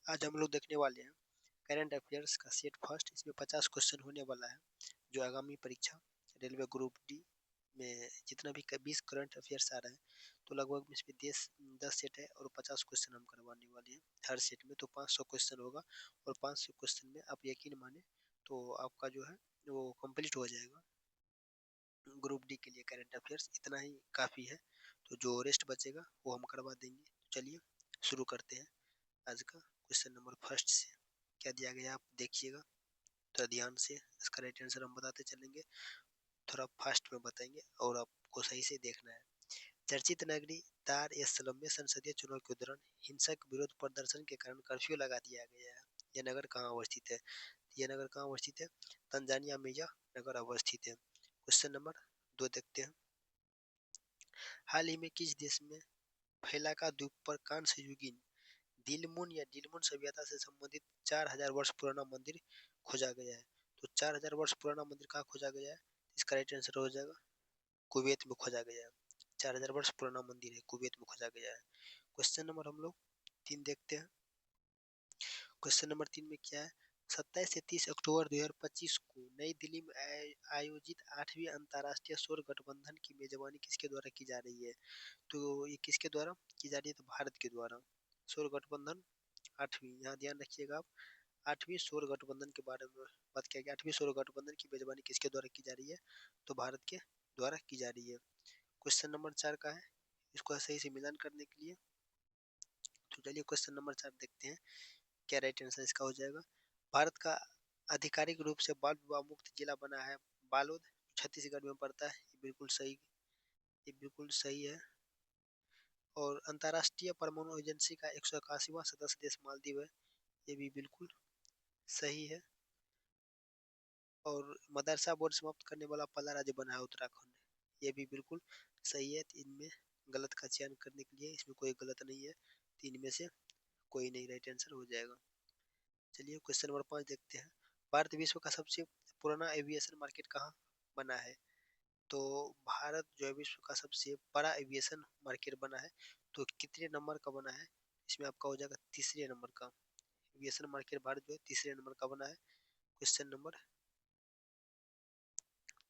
आज हम लोग देखने वाले हैं करंट अफेयर्स का सेट फर्स्ट। इसमें 50 क्वेश्चन होने वाला है जो आगामी परीक्षा रेलवे ग्रुप डी में जितना भी 20 करंट अफेयर्स आ रहा है तो लगभग इसमें 10 सेट है और 50 क्वेश्चन हम करवाने वाले हैं हर सेट में। तो 500 क्वेश्चन होगा और 500 क्वेश्चन में आप यकीन माने तो आपका जो है वो कंप्लीट हो जाएगा। ग्रुप डी के लिए करंट अफेयर्स इतना ही काफ़ी है, तो जो रेस्ट बचेगा वो हम करवा देंगे। तो चलिए शुरू करते हैं आज का क्वेश्चन नंबर फर्स्ट से। क्या दिया गया आप देखिएगा थोड़ा ध्यान से, इसका राइट आंसर हम बताते चलेंगे, थोड़ा फास्ट में बताएंगे और आपको सही से देखना है। चर्चित नगरी दार एस सलम में संसदीय चुनाव के दौरान हिंसक विरोध प्रदर्शन के कारण कर्फ्यू लगा दिया गया है। यह नगर कहाँ अवस्थित है? यह नगर कहाँ अवस्थित है? तंजानिया में यह नगर अवस्थित है। क्वेश्चन नंबर 2 देखते हैं। हाल ही में किस देश में फैलाका द्वीप पर कांस्य युगीन दिलमुन या दिलमुन सभ्यता से संबंधित 4000 वर्ष पुराना मंदिर खोजा गया है? तो 4000 वर्ष पुराना मंदिर कहाँ खोजा गया है? इसका राइट आंसर हो जाएगा कुवैत में खोजा गया है। 4000 वर्ष पुराना मंदिर है, कुवैत में खोजा गया है। क्वेश्चन नंबर हम लोग 3 देखते हैं। क्वेश्चन नंबर 3 में क्या है? 27 से 30 अक्टूबर 2025 को नई दिल्ली में आयोजित 8वीं अंतर्राष्ट्रीय सौर गठबंधन की मेजबानी किसके द्वारा की जा रही है? तो ये किसके द्वारा की जा रही है? तो भारत के द्वारा। सौर गठबंधन 8वीं, यहाँ ध्यान रखिएगा आप, 8वीं सौर गठबंधन के बारे में बात किया गया। 8वीं सौर गठबंधन की मेजबानी किसके द्वारा की जा रही है? तो भारत के द्वारा की जा रही है। क्वेश्चन नंबर 4 का है, इसको सही से मिलान करने के लिए तो चलिए क्वेश्चन नंबर 4 देखते हैं। क्या राइट आंसर इसका हो जाएगा? भारत का आधिकारिक रूप से बाल विवाह मुक्त जिला बना है बालोद, छत्तीसगढ़ में पड़ता है। ये बिल्कुल सही, ये बिल्कुल सही है। और अंतर्राष्ट्रीय परमाणु एजेंसी का 181वां सदस्य देश मालदीव है। ये भी बिल्कुल सही है। और मदरसा बोर्ड समाप्त करने वाला पहला राज्य बना है उत्तराखंड। ये भी बिल्कुल सही है। इनमें गलत का चयन करने के लिए इसमें कोई गलत नहीं है, तीन में से कोई नहीं राइट आंसर हो जाएगा। चलिए क्वेश्चन नंबर 5 देखते हैं। भारत विश्व का सबसे पुराना एविएशन मार्केट कहाँ बना है? तो भारत जो है विश्व का सबसे बड़ा एविएशन मार्केट बना है, तो कितने नंबर का बना है? इसमें आपका हो जाएगा तीसरे नंबर का। एविएशन मार्केट भारत जो है तीसरे नंबर का बना है। क्वेश्चन नंबर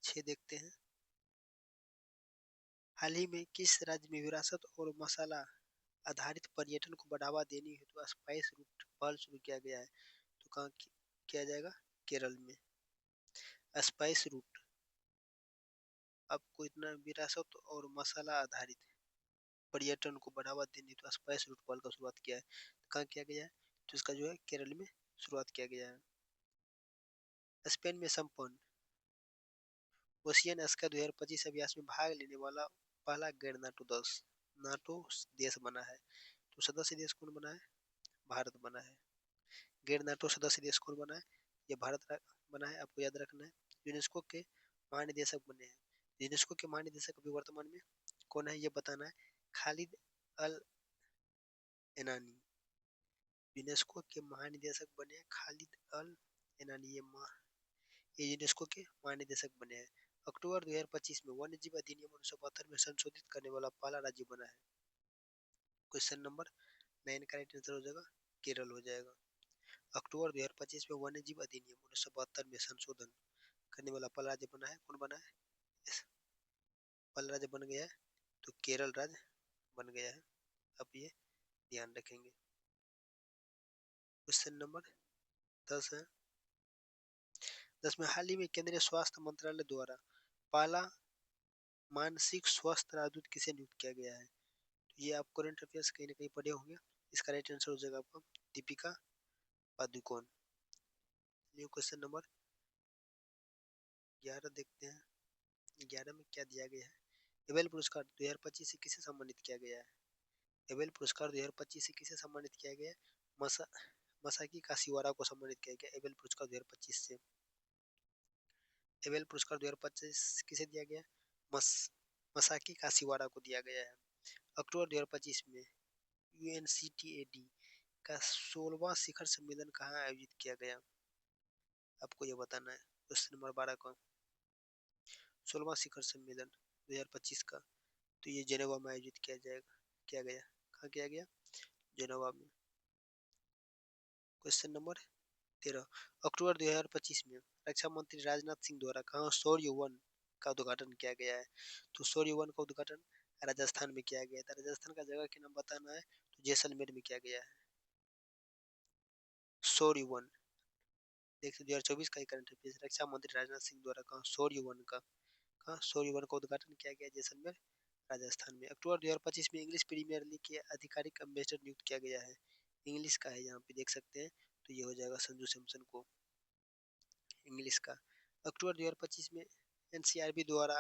6 देखते हैं। हाल ही में किस राज्य में विरासत और मसाला आधारित पर्यटन को बढ़ावा देने हेतु स्पाइस रूट पहल शुरू किया गया है? तो कहाँ किया जाएगा? केरल में। स्पाइस रूट, आपको इतना विरासत और मसाला आधारित पर्यटन को बढ़ावा देने हेतु स्पाइस रूट पहल का शुरुआत किया है, कहाँ किया गया है? तो इसका जो है केरल में शुरुआत किया गया है। स्पेन में संपन्न ओशियन स्काई 2025 अभ्यास में भाग लेने वाला पहला गैर नाटो देश नाटो देश बना है। तो सदस्य देश कौन बना है? भारत बना है। गैर नाटो सदस्य देश कौन बना है? ये भारत बना है, आपको याद रखना है। यूनेस्को के महानिदेशक बने हैं। यूनेस्को के महानिदेशक अभी वर्तमान में कौन है ये बताना है। खालिद अल एनानी यूनेस्को के महानिदेशक बने हैं। खालिद अल एनानी ये यूनेस्को के महानिदेशक बने हैं। अक्टूबर 2025 में वन्य जीव अधिनियम 1972 में संशोधित करने वाला पहला राज्य बना है। क्वेश्चन नंबर 9 का राइट आंसर हो जाएगा केरल हो जाएगा। अक्टूबर 2025 में वन्य जीव अधिनियम 1972 में संशोधन करने वाला पहला राज्य बना है। कौन बना है? पहला राज्य बन गया है तो केरल राज्य बन गया है। अब ये ध्यान रखेंगे। क्वेश्चन नंबर 10 है। 10 में हाल ही में केंद्रीय स्वास्थ्य मंत्रालय द्वारा पहला मानसिक स्वास्थ्य राजदूत किसे नियुक्त किया गया है? तो ये आप करंट अफेयर्स कहीं ना कहीं पढ़े होंगे। इसका राइट आंसर हो जाएगा आपका दीपिका पादुकोण। ये क्वेश्चन नंबर 11 देखते हैं। 11 में क्या दिया गया है? नोबेल पुरस्कार 2025 से किसे सम्मानित किया गया है? नोबेल पुरस्कार 2025 से किसे सम्मानित किया गया है? मसा मसाकी काशिवारा को सम्मानित किया गया नोबेल पुरस्कार 2025 से। नोबेल पुरस्कार 2025 किसे दिया गया? मस मसाकी काशिवारा को दिया गया है। अक्टूबर 2025 में यूएनसीटीएडी का 16वां शिखर सम्मेलन कहाँ आयोजित किया गया? आपको ये बताना है। क्वेश्चन नंबर 12 का 16वां शिखर सम्मेलन 2025 का तो ये जेनेवा में आयोजित किया गया। कहाँ किया गया? जेनेवा में। क्वेश्चन नंबर 13, अक्टूबर 2025 में रक्षा मंत्री राजनाथ सिंह द्वारा कहाँ शौर्य वन का उद्घाटन किया गया है? तो शौर्य वन का उद्घाटन राजस्थान में किया गया था। राजस्थान का जगह के नाम बताना है, तो जैसलमेर में किया गया है शौर्य वन। देखिए 2024 का करंट अफेयर्स, रक्षा मंत्री राजनाथ सिंह द्वारा कहाँ शौर्य वन का उद्घाटन किया गया जैसलमेर राजस्थान में। अक्टूबर 2025 में इंग्लिश प्रीमियर लीग के आधिकारिक एम्बेसडर नियुक्त किया गया है। इंग्लिश का है, यहाँ पे देख सकते हैं, तो ये हो जाएगा संजू सैमसन को इंग्लिश का। अक्टूबर 2025 में एनसीआरबी द्वारा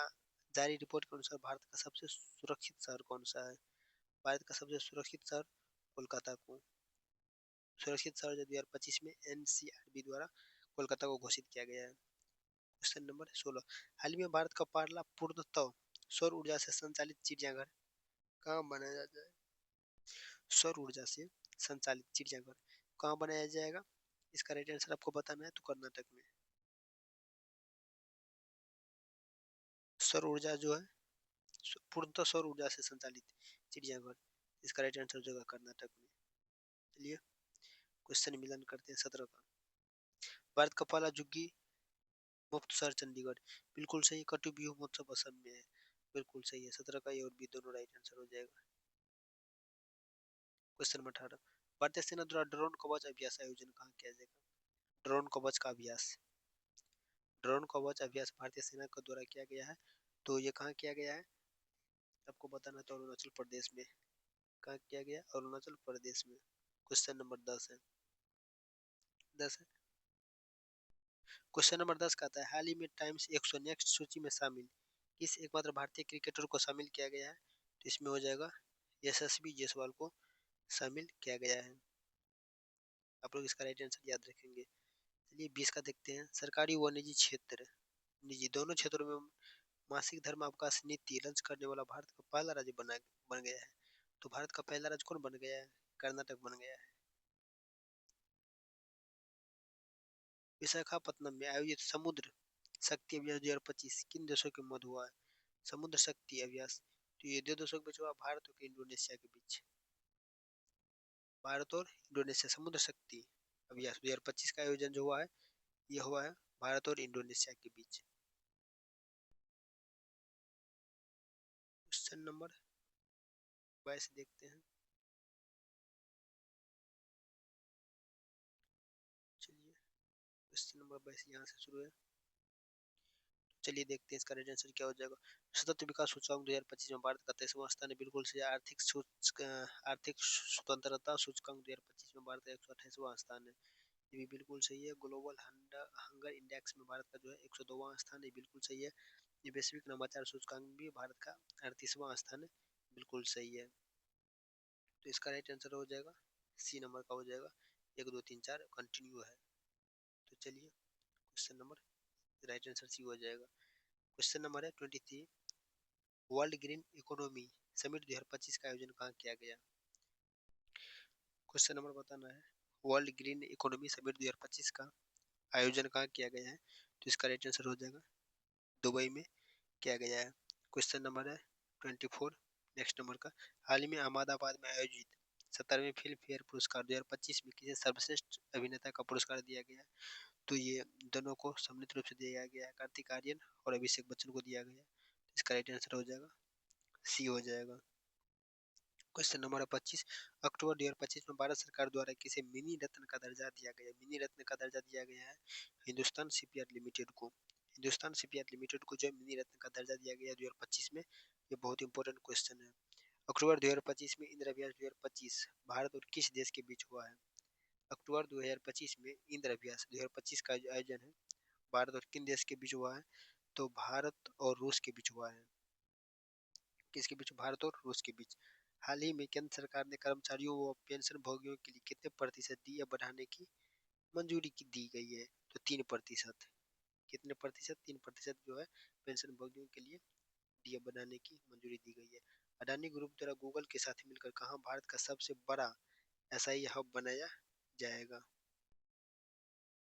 जारी रिपोर्ट के अनुसार भारत का सबसे सुरक्षित शहर कौन सा है? भारत का सबसे सुरक्षित शहर कोलकाता को सुरक्षित शहर 2025 में एनसीआरबी द्वारा कोलकाता को घोषित किया गया है। क्वेश्चन नंबर 16, हाल ही में भारत का पहला पूर्णतः सौर ऊर्जा से संचालित चिड़ियाघर कहाँ बनाया जाए? सौर ऊर्जा से संचालित चिड़ियाघर कहाँ बनाया जाएगा? इसका राइट आंसर आपको बताना है, तो कर्नाटक में। सौर ऊर्जा जो है, पूर्णतः सौर ऊर्जा से संचालित चिड़ियाघर, इसका राइट आंसर जो है कर्नाटक में। चलिए क्वेश्चन मिलन करते हैं 17 का। भारत का पहला जुग्गी मुक्त शहर चंडीगढ़, बिल्कुल सही। कटु बिहू महोत्सव असम में है, बिल्कुल सही है। 17 का ये और बी दोनों राइट आंसर हो जाएगा। क्वेश्चन नंबर 18, भारतीय सेना द्वारा ड्रोन कवच अभ्यास आयोजन कहाँ किया जाएगा? ड्रोन कवच का अभ्यास, ड्रोन कवच अभ्यास भारतीय सेना के द्वारा किया गया है, तो ये कहाँ किया गया है आपको बताना, तो अरुणाचल प्रदेश में। कहाँ किया गया? अरुणाचल प्रदेश में। क्वेश्चन नंबर 10 है, 10 है। क्वेश्चन नंबर 10 का आता है, हाल ही में टाइम्स 100 नेक्स्ट सूची में शामिल किस एकमात्र भारतीय क्रिकेटर को शामिल किया गया है? तो इसमें हो जाएगा यशस्वी जायसवाल को शामिल किया गया है। आप लोग इसका राइट आंसर याद रखेंगे। चलिए 20 का देखते हैं, सरकारी व निजी क्षेत्र, निजी दोनों क्षेत्रों में मासिक धर्म अवकाश नीति लॉन्च करने वाला भारत का पहला राज्य बन गया है। तो भारत का पहला राज्य कौन बन गया है? कर्नाटक बन गया है। विशाखापत्तनम में आयोजित समुद्र शक्ति अभ्यास 2025 किन देशों के मध्य हुआ है? समुद्र शक्ति अभ्यास, तो ये दो देशों के बीच हुआ, भारत और इंडोनेशिया के बीच। भारत और इंडोनेशिया समुद्र शक्ति अभ्यास 2025 का आयोजन जो हुआ है, ये हुआ है भारत और इंडोनेशिया के बीच। क्वेश्चन नंबर 22 देखते हैं। चलिए क्वेश्चन नंबर 22 यहाँ से शुरू है। चलिए देखते हैं इसका राइट आंसर क्या हो जाएगा। सतत विकास सूचकांक 2025 में भारत का 23वां स्थान है, बिल्कुल से। आर्थिक स्वतंत्रता सूचकांक 2025 में भारत का 128वां स्थान है, ये भी बिल्कुल सही है। ग्लोबल हंगर इंडेक्स में भारत का जो है 102वां स्थान है, बिल्कुल सही है। ये वैश्विक नवाचार सूचकांक भी भारत का 38वां स्थान है, बिल्कुल सही है। तो इसका राइट आंसर हो जाएगा सी नंबर का हो जाएगा। 1 2 3 4 कंटिन्यू है। तो चलिए question number right answer C हो जाएगा। क्वेश्चन नंबर है 23, वर्ल्ड ग्रीन इकोनॉमी समिट 2025 का आयोजन कहाँ किया गया? क्वेश्चन नंबर बताना है, वर्ल्ड ग्रीन इकोनॉमी समिट 2025 का आयोजन कहाँ किया गया है? तो इसका राइट आंसर हो जाएगा दुबई में किया गया है। क्वेश्चन नंबर है 24, नेक्स्ट नंबर का, हाल ही में अहमदाबाद में आयोजित 17वें फिल्म फेयर पुरस्कार 2025 में किसे सर्वश्रेष्ठ अभिनेता का पुरस्कार दिया गया? तो ये दोनों को सम्मिलित रूप से दिया गया है, कार्तिक आर्यन और अभिषेक बच्चन को दिया गया। इसका राइट आंसर हो जाएगा सी हो जाएगा। क्वेश्चन नंबर 25, अक्टूबर 2025 में भारत सरकार द्वारा किसे मिनी रत्न का दर्जा दिया गया? मिनी रत्न का दर्जा दिया गया है हिंदुस्तान शिपयार्ड लिमिटेड को। हिंदुस्तान शिपयार्ड लिमिटेड को जो मिनी रत्न का दर्जा दिया गया 2025 में, ये बहुत इंपॉर्टेंट क्वेश्चन है। अक्टूबर 2025 में इंद्र अभ्यास 2025 भारत और किस देश के बीच हुआ है? अक्टूबर 2025 में इंद्र अभ्यास 2025 का आयोजन है, भारत और किन देश के बीच हुआ है? तो भारत और रूस के बीच हुआ है। किसके बीच? भारत और रूस के बीच। हाल ही में केंद्र सरकार ने कर्मचारियों व पेंशन भोगियों के लिए कितने प्रतिशत दिए बढ़ाने की मंजूरी की दी गई है? तो 3%। कितने प्रतिशत? 3% जो है पेंशन भोगियों के लिए दिए बढ़ाने की मंजूरी दी गई है। अडानी ग्रुप द्वारा गूगल के साथ मिलकर कहाँ भारत का सबसे बड़ा एसआई हब बनाया जाएगा?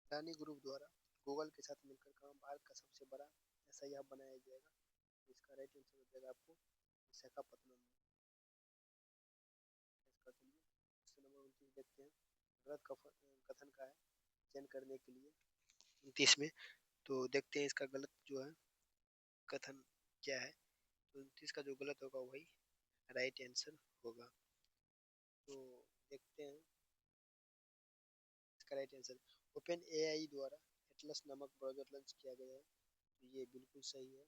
अडानी ग्रुप द्वारा गूगल के साथ मिलकर कहाँ भारत का सबसे बड़ा एसआई हब बनाया जाएगा? तो इसका राइट आंसर हो जाएगा आपको विशाखापत्तनम में। इसका चलिए क्वेश्चन नंबर 29 देखते हैं। गलत कथन का है चयन करने के लिए 29 में। तो देखते हैं इसका गलत जो है कथन क्या है। तो 29 का जो गलत होगा वही राइट आंसर होगा। तो देखते हैं इसका राइट आंसर। ओपन एआई द्वारा एटलस नामक ब्राउज़र लॉन्च किया गया है, तो ये बिल्कुल सही है।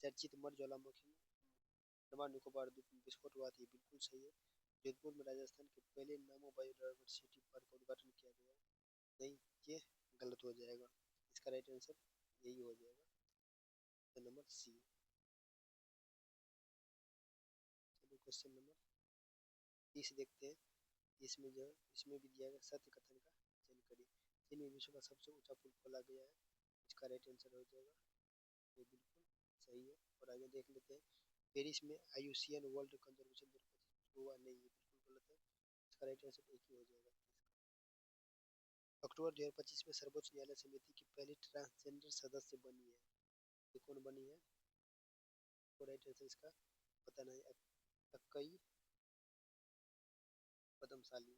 चर्चित मर ज्वालामुखी में अंडमान निकोबार द्वीप में विस्फोट हुआ था, ये बिल्कुल सही है। जोधपुर में राजस्थान के पहले नामो बायोडायवर्सिटी पार्क का उद्घाटन किया गया है, नहीं, ये गलत हो जाएगा। इसका राइट आंसर यही हो जाएगा, नंबर सी। चलिए क्वेश्चन नंबर 30 देखते हैं। इसमें जो है इसमें भी दिया गया सत्य कथन का चयन करिए। चीन में विश्व का सबसे ऊंचा पुल खोला गया है, इसका राइट आंसर हो जाएगा, ये बिल्कुल सही है। और आगे देख लेते हैं। पेरिस में आईयूसीएन वर्ल्ड कंजर्वेशन 2025 हुआ, नहीं, ये बिल्कुल गलत है। इसका राइट आंसर एक ही हो जाएगा। अक्टूबर 2025 में सर्वोच्च न्यायालय समिति की पहली ट्रांसजेंडर सदस्य बनी है, ये कौन बनी है? तो राइट आंसर इसका पता नहीं। अक्कई पद्मशाली।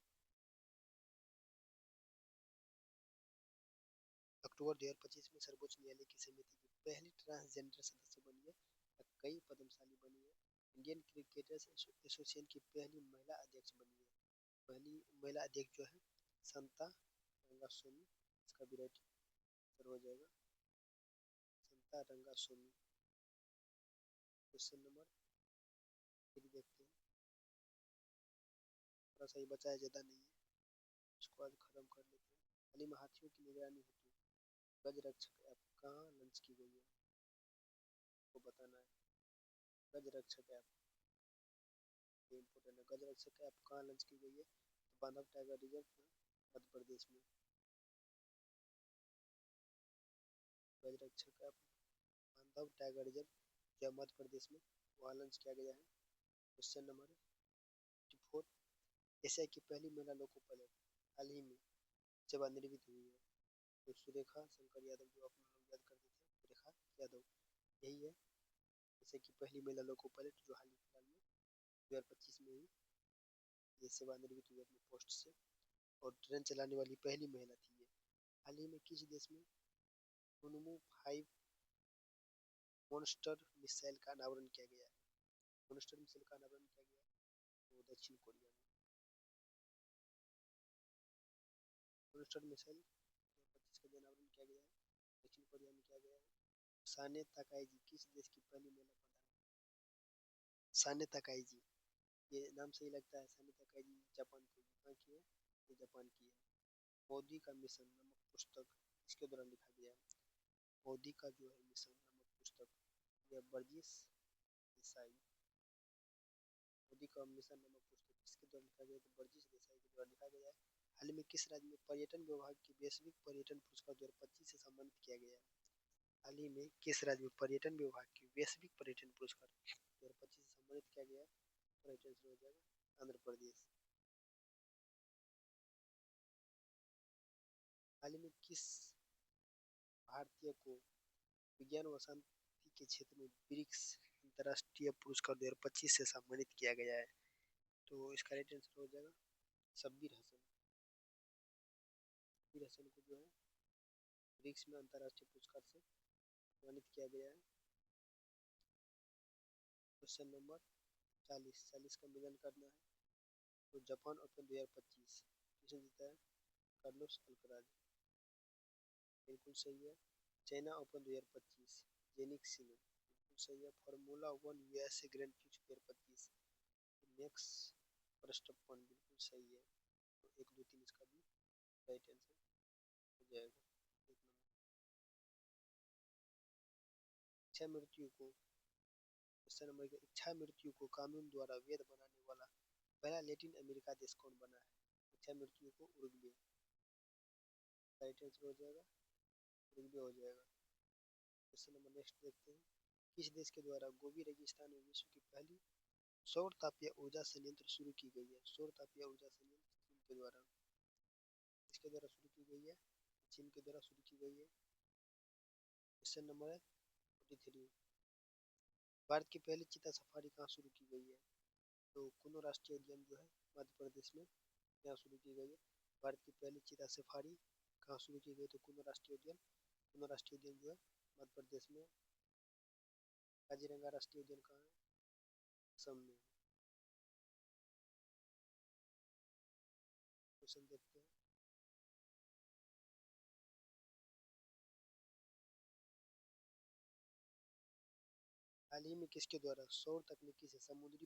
अक्टूबर 2025 में सर्वोच्च न्यायालय की समिति की पहली ट्रांसजेंडर सदस्य बनी है, अक्कई पद्मशाली बनी है। इंडियन क्रिकेटर्स एसोसिएशन की पहली महिला अध्यक्ष बनी है, पहली महिला अध्यक्ष जो है संता रंगास्वामी, इसका भी राइट आंसर हो जाएगा, संता रंगास्वामी। क्वेश्चन नंबर 3 देखते हैं, थोड़ा सा ही बचा है, ज़्यादा नहीं है, इसको आज खत्म कर लेते हैं। हाल ही में हाथियों की निगरानी हेतु गज रक्षक ऐप कहाँ लॉन्च की गई है, को बताना है। गज रक्षक ऐप ये इम्पोर्टेंट है। गज रक्षक ऐप कहाँ लॉन्च की गई है? तो बांधव टाइगर रिजर्व मध्य प्रदेश में। गज रक्षक ऐप बांधव टाइगर रिजर्व जो मध्य प्रदेश में वहाँ लॉन्च किया गया है। क्वेश्चन नंबर 4, एशिया की पहली महिला लोको पायलट हाल ही में सेवानिवृत्त हुई है, तो सुरेखा शंकर यादव, जो अपना लोग याद करते थे सुरेखा यादव, यही है एशिया की पहली महिला लोको पायलट जो हाल ही फिलहाल में 2025 में ही ये सेवानिवृत्त हुई अपने पोस्ट से, और ट्रेन चलाने वाली पहली महिला थी ये। हाल ही में किस देश में सुनमू 5 मॉन्स्टर मिसाइल का अनावरण किया गया है? मॉन्स्टर मिसाइल का अनावरण किया गया है वो दक्षिण कोरिया में। मॉन्स्टर मिसाइल 2025 का अनावरण किया गया है, दक्षिण कोरिया में किया गया है। साने ताकाईजी किस देश की पहली महिला प्रधानमंत्री? साने ताकाईजी, ये नाम से ही लगता है, साने ताकाईजी जापान की, कहाँ की है? ये जापान की है। मोदी का मिशन नामक पुस्तक किसके द्वारा लिखा गया है? मोदी का जो है मिशन नामक पुस्तक यह वर्गीस देसाई। मोदी का मिशन नामक पुस्तक किसके द्वारा लिखा गया है? तो वर्गीस देसाई के द्वारा लिखा गया है। हाल ही में किस राज्य में पर्यटन विभाग की वैश्विक पर्यटन पुरस्कार 2025 से सम्मानित किया गया है? हाल ही में किस राज्य में पर्यटन विभाग की वैश्विक पर्यटन पुरस्कार 2025 से सम्मानित किया गया है? तो राइट आंसर हो जाएगा आंध्र प्रदेश। हाल ही में किस भारतीय को विज्ञान व शांति के क्षेत्र में ब्रिक्स अंतर्राष्ट्रीय पुरस्कार 2025 से सम्मानित किया गया है? तो इसका राइट आंसर हो जाएगा शब्बीर हसन। शब्बीर हसन को जो है ब्रिक्स में अंतर्राष्ट्रीय पुरस्कार से सम्मानित किया गया है। क्वेश्चन नंबर 40 का मिलान करना है। तो जापान ओपन 2025 किसने जीता है? कार्लोस अल्कराज, बिल्कुल सही है। चाइना ओपन 2025 जेनिक सिनो, बिल्कुल सही है। Formula 1 USA grand prix 2025 Max Verstappen, बिल्कुल सही है। तो 1 2 3 इसका भी राइट आंसर हो जाएगा। एक नंबर। इच्छा मृत्यु को, क्वेश्चन नंबर इच्छा मृत्यु को कानून द्वारा वैध बनाने वाला पहला लैटिन अमेरिका देश कौन बना है? इच्छा मृत्यु को उरुग्वे, राइट आंसर हो जाएगा, उरुग्वे हो जाएगा। क्वेश्चन नंबर नेक्स्ट देखते हैं। किस देश के द्वारा गोबी रेगिस्तान में विश्व की पहली सौर तापीय ऊर्जा संयंत्र शुरू की गई है? सौर तापीय ऊर्जा संयंत्र चीन के द्वारा, किसके द्वारा शुरू की गई है? चीन के द्वारा शुरू की गई है। क्वेश्चन नंबर है 43, भारत की पहली चीता सफारी कहाँ शुरू की गई है? तो कुल्लू राष्ट्रीय उद्यान जो है मध्य प्रदेश में यहाँ शुरू की गई है। भारत की पहली चीता सफारी कहाँ शुरू की गई? तो कुनो राष्ट्रीय उद्यान। कुनो राष्ट्रीय उद्यान जो है मध्य प्रदेश में। काजीरंगा राष्ट्रीय उद्यान कहाँ है? असम में। क्वेश्चन देखते हैं। हाल ही में किसके द्वारा सौर तकनीकी से समुद्री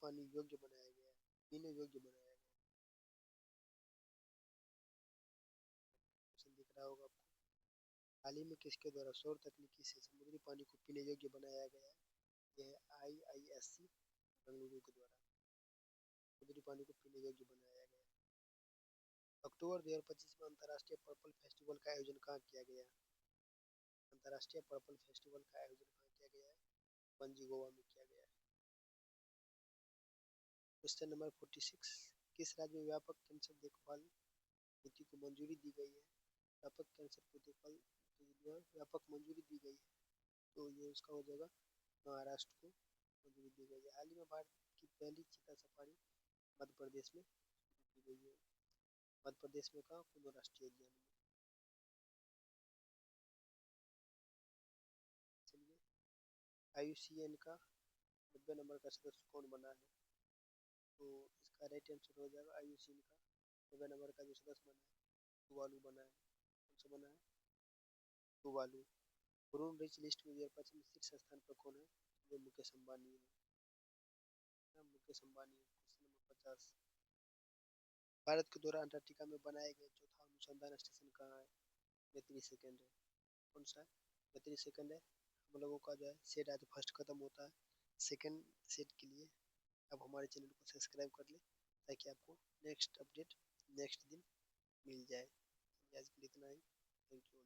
पानी योग्य बनाया गया है, पीने योग्य बनाया गया है? क्वेश्चन दिख रहा होगा आपको। हाल ही में किसके द्वारा सौर तकनीकी से समुद्री पानी को पीने योग्य बनाया गया है? यह IISc बेंगलुरु के द्वारा समुद्री पानी को पीने योग्य बनाया गया है। अक्टूबर 2025 में अंतर्राष्ट्रीय पर्पल फेस्टिवल का आयोजन कहाँ किया गया है? अंतर्राष्ट्रीय पर्पल फेस्टिवल का आयोजन कहाँ किया गया है? पणजी गोवा में किया गया है। Question number 46। किस राज्य में व्यापक कैंसर देखभाल नीति को मंजूरी दी गई है? व्यापक कैंसर को देखभाल जो है व्यापक मंजूरी दी गई है, तो ये उसका हो जाएगा महाराष्ट्र को मंजूरी दी गई है। हाल ही में भारत की पहली चीता सफारी मध्य प्रदेश में की गई है। मध्य प्रदेश में कहाँ? कुल्लू राष्ट्रीय उद्यान में। चलिए, IUCN का 90 नंबर का सदस्य कौन बना है? तो इसका राइट आंसर हो जाएगा IUCN का 90 नंबर का जो सदस्य बना है तुवालू बना है। कौन सा बना है? तुवालू। ब्रून रिच लिस्ट में 2025 में शीर्ष स्थान पर कौन है? जो मुकेश अंबानी है। मुकेश अंबानी है। Question number 50। भारत के द्वारा अंटार्कटिका में बनाए गए चौथा अनुसंधान स्टेशन कहाँ है? 32 सेकंड है। कौन सा है? 32 सेकंड है। हम लोगों का जो है सेट आज फर्स्ट खत्म होता है। सेकंड सेट के लिए आप हमारे चैनल को सब्सक्राइब कर ले ताकि आपको नेक्स्ट अपडेट नेक्स्ट दिन मिल जाए। आज के लिए इतना ही। Thank you.